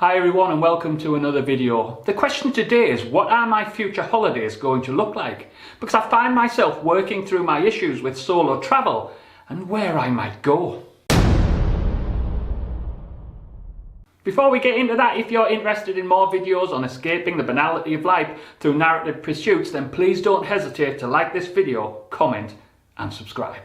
Hi everyone and welcome to another video. The question today is, what are my future holidays going to look like? Because I find myself working through my issues with solo travel and where I might go. Before we get into that, if you're interested in more videos on escaping the banality of life through narrative pursuits, then please don't hesitate to like this video, comment and subscribe.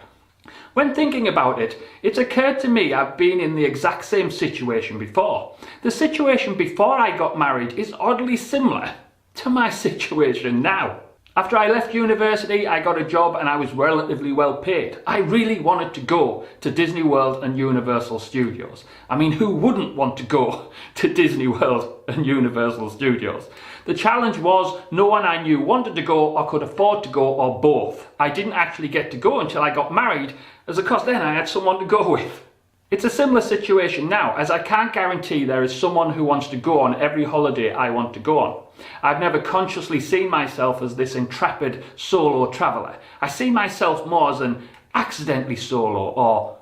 When thinking about it, it's occurred to me I've been in the exact same situation before. The situation before I got married is oddly similar to my situation now. After I left university, I got a job and I was relatively well paid. I really wanted to go to Disney World and Universal Studios. I mean, who wouldn't want to go to Disney World and Universal Studios? The challenge was no one I knew wanted to go or could afford to go, or both. I didn't actually get to go until I got married, as of course then I had someone to go with. It's a similar situation now, as I can't guarantee there is someone who wants to go on every holiday I want to go on. I've never consciously seen myself as this intrepid solo traveller. I see myself more as an accidentally solo or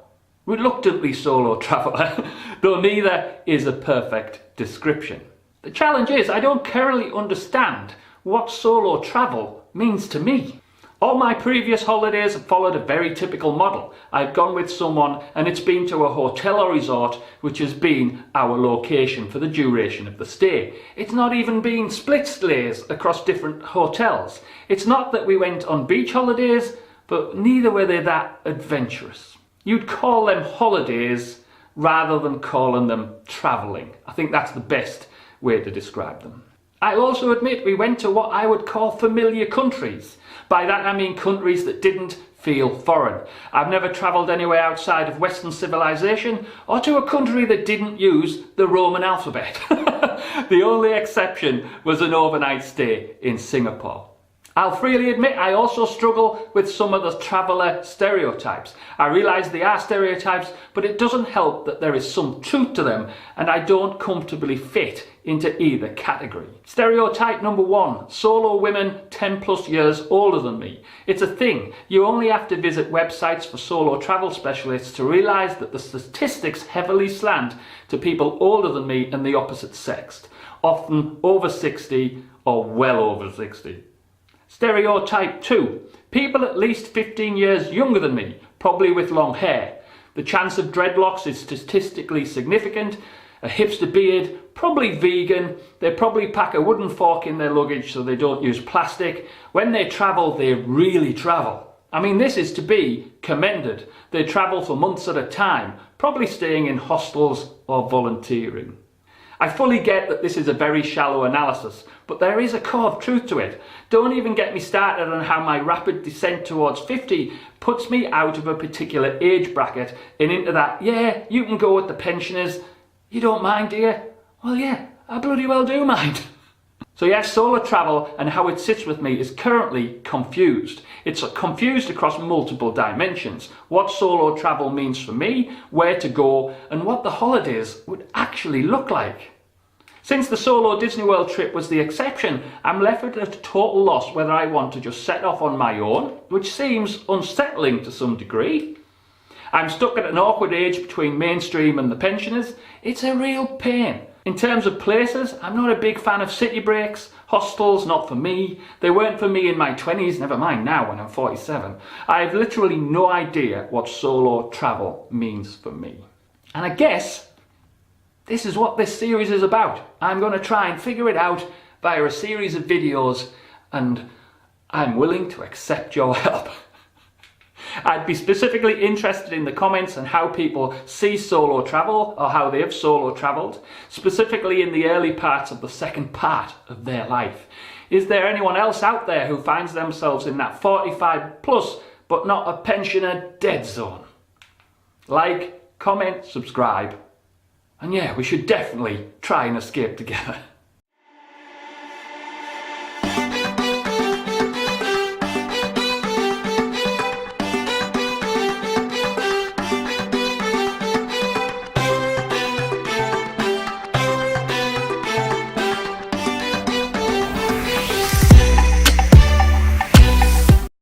reluctantly solo traveller, though neither is a perfect description. The challenge is I don't currently understand what solo travel means to me. All my previous holidays have followed a very typical model. I've gone with someone and it's been to a hotel or resort which has been our location for the duration of the stay. It's not even been split stays across different hotels. It's not that we went on beach holidays, but neither were they that adventurous. You'd call them holidays rather than calling them travelling. I think that's the best way to describe them. I'll also admit we went to what I would call familiar countries. By that I mean countries that didn't feel foreign. I've never travelled anywhere outside of Western civilization or to a country that didn't use the Roman alphabet. The only exception was an overnight stay in Singapore. I'll freely admit I also struggle with some of the traveller stereotypes. I realise they are stereotypes, but it doesn't help that there is some truth to them and I don't comfortably fit into either category. Stereotype number 1, solo women 10 plus years older than me. It's a thing. You only have to visit websites for solo travel specialists to realise that the statistics heavily slant to people older than me and the opposite sex, often over 60 or well over 60. Stereotype 2. People at least 15 years younger than me, probably with long hair. The chance of dreadlocks is statistically significant. A hipster beard, probably vegan. They probably pack a wooden fork in their luggage so they don't use plastic. When they travel, they really travel. I mean, this is to be commended. They travel for months at a time, probably staying in hostels or volunteering. I fully get that this is a very shallow analysis, but there is a core of truth to it. Don't even get me started on how my rapid descent towards 50 puts me out of a particular age bracket and into that, yeah, you can go with the pensioners. You don't mind, do you? Well, yeah, I bloody well do mind. So yes, solo travel and how it sits with me is currently confused. It's confused across multiple dimensions. What solo travel means for me, where to go, and what the holidays would actually look like. Since the solo Disney World trip was the exception, I'm left at a total loss whether I want to just set off on my own, which seems unsettling to some degree. I'm stuck at an awkward age between mainstream and the pensioners. It's a real pain. In terms of places, I'm not a big fan of city breaks. Hostels, not for me. They weren't for me in my 20s, never mind now when I'm 47. I have literally no idea what solo travel means for me. And I guess this is what this series is about. I'm going to try and figure it out via a series of videos, and I'm willing to accept your help. I'd be specifically interested in the comments on how people see solo travel or how they have solo travelled, specifically in the early parts of the second part of their life. Is there anyone else out there who finds themselves in that 45 plus but not a pensioner dead zone? Like, comment, subscribe, and yeah, we should definitely try and escape together.